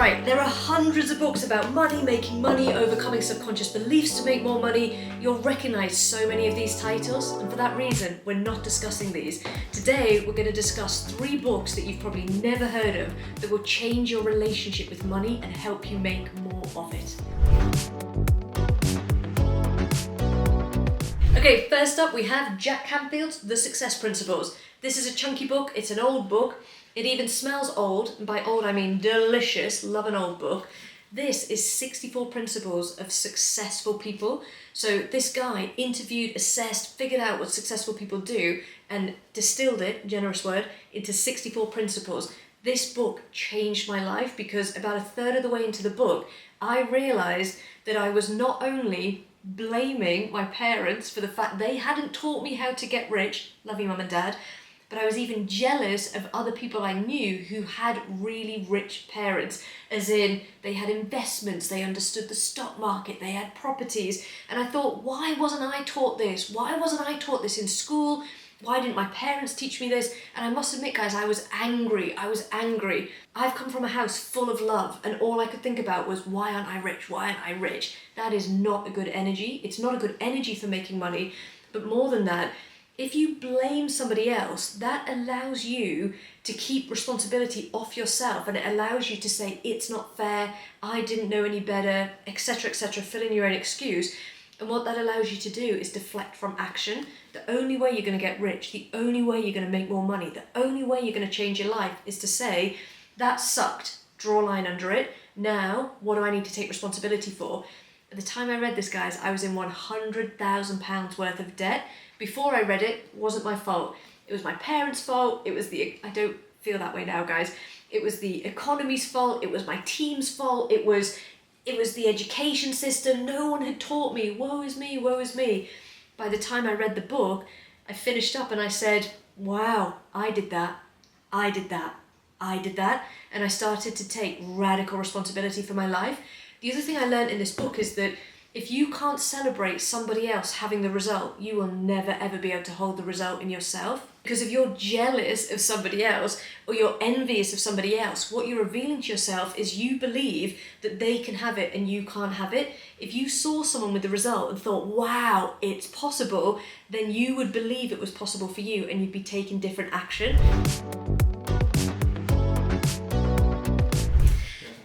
Alright, there are hundreds of books about money, making money, overcoming subconscious beliefs to make more money. You'll recognise so many of these titles, and for that reason, we're not discussing these. Today, we're going to discuss 3 books that you've probably never heard of that will change your relationship with money and help you make more of it. Okay, first up we have Jack Canfield's The Success Principles. This is a chunky book, it's an old book. It even smells old, and by old I mean delicious, love an old book. This is 64 principles of successful people. So this guy interviewed, assessed, figured out what successful people do, and distilled it, generous word, into 64 principles. This book changed my life because about a third of the way into the book, I realised that I was not only blaming my parents for the fact they hadn't taught me how to get rich, love you mum and dad, but I was even jealous of other people I knew who had really rich parents, as in they had investments, they understood the stock market, they had properties, and I thought, why wasn't I taught this? Why wasn't I taught this in school? Why didn't my parents teach me this? And I must admit, guys, I was angry. I've come from a house full of love, and all I could think about was, why aren't I rich? Why aren't I rich? That is not a good energy. It's not a good energy for making money. But more than that, if you blame somebody else, that allows you to keep responsibility off yourself, and it allows you to say, it's not fair, I didn't know any better, etc., fill in your own excuse. And what that allows you to do is deflect from action. The only way you're going to get rich, the only way you're going to make more money, the only way you're going to change your life is to say, that sucked, draw a line under it. Now, what do I need to take responsibility for? At the time I read this, guys, I was in £100,000 worth of debt. Before I read it, it wasn't my fault. It was my parents' fault. I don't feel that way now, guys. It was the economy's fault. It was my team's fault. It was the education system. No one had taught me. Woe is me, woe is me. By the time I read the book, I finished up and I said, wow, I did that. And I started to take radical responsibility for my life. The other thing I learned in this book is that if you can't celebrate somebody else having the result, you will never ever be able to hold the result in yourself. Because if you're jealous of somebody else or you're envious of somebody else, what you're revealing to yourself is you believe that they can have it and you can't have it. If you saw someone with the result and thought, wow, it's possible, then you would believe it was possible for you and you'd be taking different action.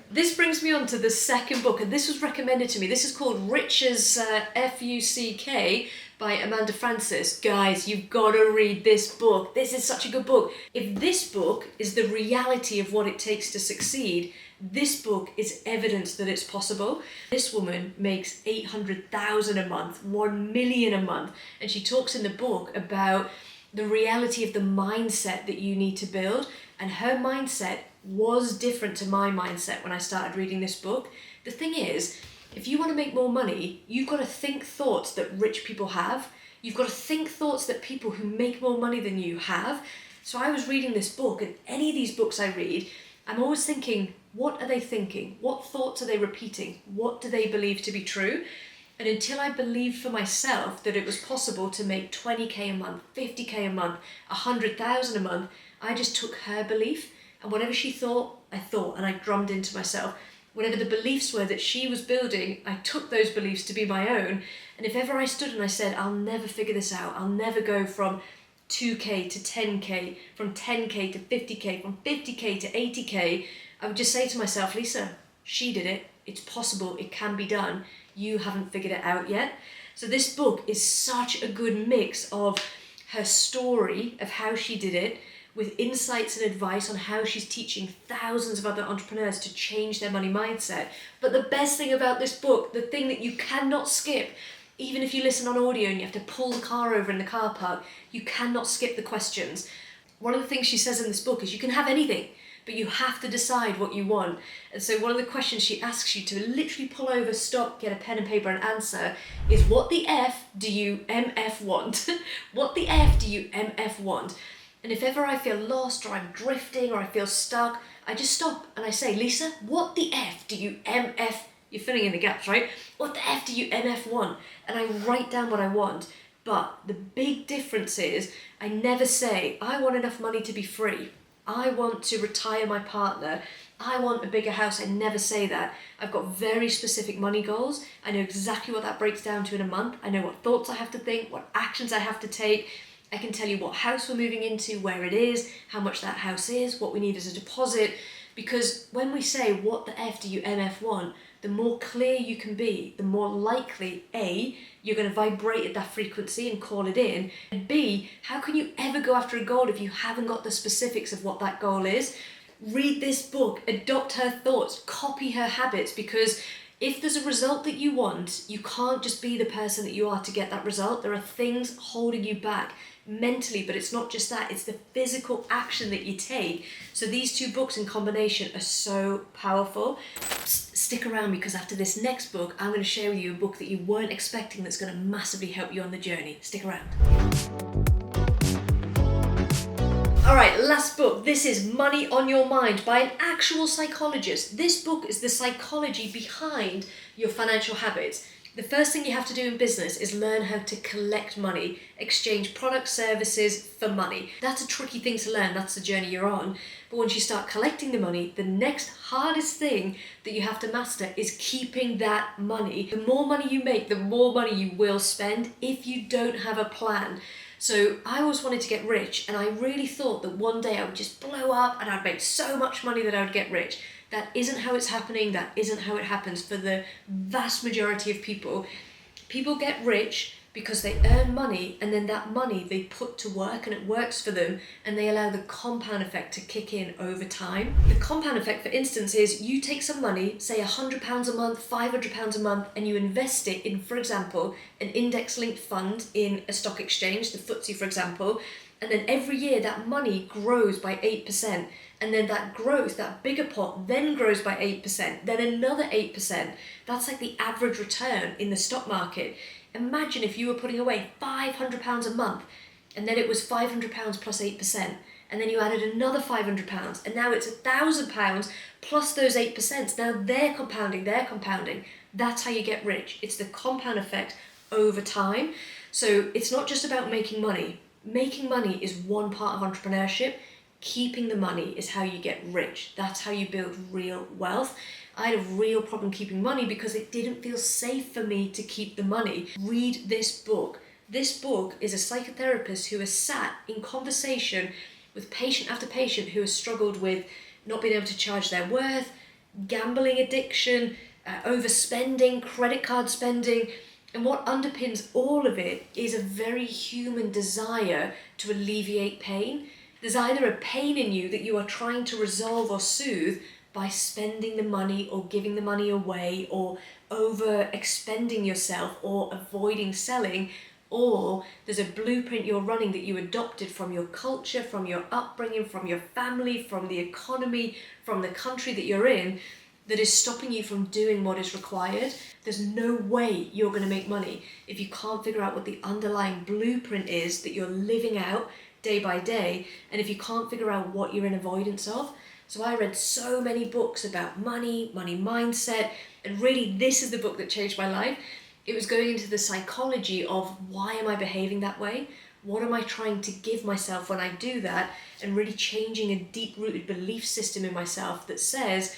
This brings me on to the second book, and this was recommended to me. This is called Rich as F-U-C-K by Amanda Frances. Guys, you've got to read this book. This is such a good book. If this book is the reality of what it takes to succeed, this book is evidence that it's possible. This woman makes $800,000 a month, $1 million a month, and she talks in the book about the reality of the mindset that you need to build, and her mindset was different to my mindset when I started reading this book. The thing is, if you want to make more money, you've got to think thoughts that rich people have. You've got to think thoughts that people who make more money than you have. So I was reading this book, and any of these books I read, I'm always thinking, what are they thinking? What thoughts are they repeating? What do they believe to be true? And until I believed for myself that it was possible to make 20k a month, 50k a month, 100,000 a month, I just took her belief. And whatever she thought, I thought, and I drummed into myself. Whatever the beliefs were that she was building, I took those beliefs to be my own. And if ever I stood and I said, I'll never figure this out, I'll never go from 2k to 10k, from 10k to 50k, from 50k to 80k, I would just say to myself, Lisa, she did it, it's possible, it can be done, you haven't figured it out yet. So this book is such a good mix of her story of how she did it, with insights and advice on how she's teaching thousands of other entrepreneurs to change their money mindset. But the best thing about this book, the thing that you cannot skip, even if you listen on audio and you have to pull the car over in the car park, you cannot skip the questions. One of the things she says in this book is you can have anything, but you have to decide what you want. And so one of the questions she asks you to literally pull over, stop, get a pen and paper and answer is, what the F do you MF want? What the F do you MF want? And if ever I feel lost or I'm drifting or I feel stuck, I just stop and I say, Lisa, what the F do you MF? You're filling in the gaps, right? What the F do you MF want? And I write down what I want. But the big difference is I never say, I want enough money to be free. I want to retire my partner. I want a bigger house. I never say that. I've got very specific money goals. I know exactly what that breaks down to in a month. I know what thoughts I have to think, what actions I have to take. I can tell you what house we're moving into, where it is, how much that house is, what we need as a deposit. Because when we say, what the F do you MF want, the more clear you can be, the more likely, A, you're going to vibrate at that frequency and call it in, and B, how can you ever go after a goal if you haven't got the specifics of what that goal is? Read this book, adopt her thoughts, copy her habits, because if there's a result that you want, you can't just be the person that you are to get that result. There are things holding you back mentally, but it's not just that, it's the physical action that you take. So these two books in combination are so powerful. Stick around, because after this next book, I'm going to share with you a book that you weren't expecting that's going to massively help you on the journey. Stick around. Alright, last book. This is Money on Your Mind by an actual psychologist. This book is the psychology behind your financial habits. The first thing you have to do in business is learn how to collect money, exchange products, services for money. That's a tricky thing to learn, that's the journey you're on. But once you start collecting the money, the next hardest thing that you have to master is keeping that money. The more money you make, the more money you will spend if you don't have a plan. So I always wanted to get rich, and I really thought that one day I would just blow up and I'd make so much money that I would get rich. That isn't how it's happening. That isn't how it happens for the vast majority of people. People get rich because they earn money, and then that money they put to work and it works for them, and they allow the compound effect to kick in over time. The compound effect, for instance, is you take some money, say £100 a month, £500 a month, and you invest it in, for example, an index-linked fund in a stock exchange, the FTSE, for example, and then every year that money grows by 8%. And then that growth, that bigger pot, then grows by 8%, then another 8%. That's like the average return in the stock market. Imagine if you were putting away £500 a month, and then it was £500 plus 8%, and then you added another £500, and now it's £1,000 plus those 8%. Now they're compounding. That's how you get rich. It's the compound effect over time. So it's not just about making money. Making money is one part of entrepreneurship. Keeping the money is how you get rich. That's how you build real wealth. I had a real problem keeping money because it didn't feel safe for me to keep the money. Read this book. This book is a psychotherapist who has sat in conversation with patient after patient who has struggled with not being able to charge their worth, gambling addiction, overspending, credit card spending. And what underpins all of it is a very human desire to alleviate pain. There's either a pain in you that you are trying to resolve or soothe by spending the money or giving the money away or over expending yourself or avoiding selling, or there's a blueprint you're running that you adopted from your culture, from your upbringing, from your family, from the economy, from the country that you're in, that is stopping you from doing what is required. There's no way you're going to make money if you can't figure out what the underlying blueprint is that you're living out day by day, and if you can't figure out what you're in avoidance of. So I read so many books about money mindset, and really this is the book that changed my life. It was going into the psychology of why am I behaving that way? What am I trying to give myself when I do that? And really changing a deep-rooted belief system in myself that says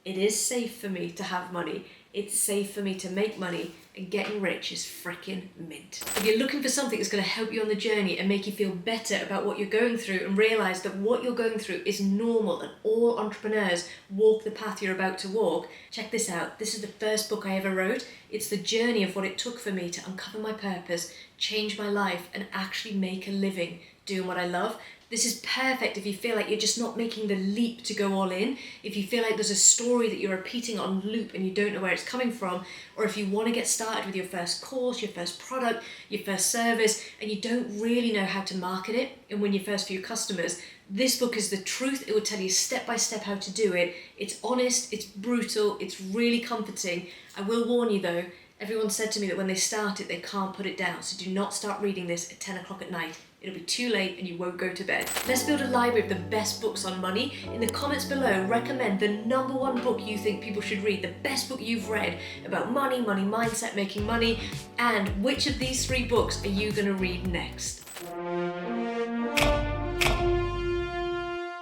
it is safe for me to have money. It's safe for me to make money, and getting rich is freaking mint. If you're looking for something that's going to help you on the journey and make you feel better about what you're going through and realize that what you're going through is normal and all entrepreneurs walk the path you're about to walk, check this out. This is the first book I ever wrote. It's the journey of what it took for me to uncover my purpose, change my life, and actually make a living doing what I love. This is perfect if you feel like you're just not making the leap to go all in, if you feel like there's a story that you're repeating on loop and you don't know where it's coming from, or if you want to get started with your first course, your first product, your first service, and you don't really know how to market it and win your first few customers. This book is the truth. It will tell you step by step how to do it. It's honest, it's brutal, it's really comforting. I will warn you though, everyone said to me that when they start it, they can't put it down. So do not start reading this at 10 o'clock at night. It'll be too late and you won't go to bed. Let's build a library of the best books on money. In the comments below, recommend the #1 book you think people should read, the best book you've read about money mindset, making money, and which of these 3 books are you going to read next?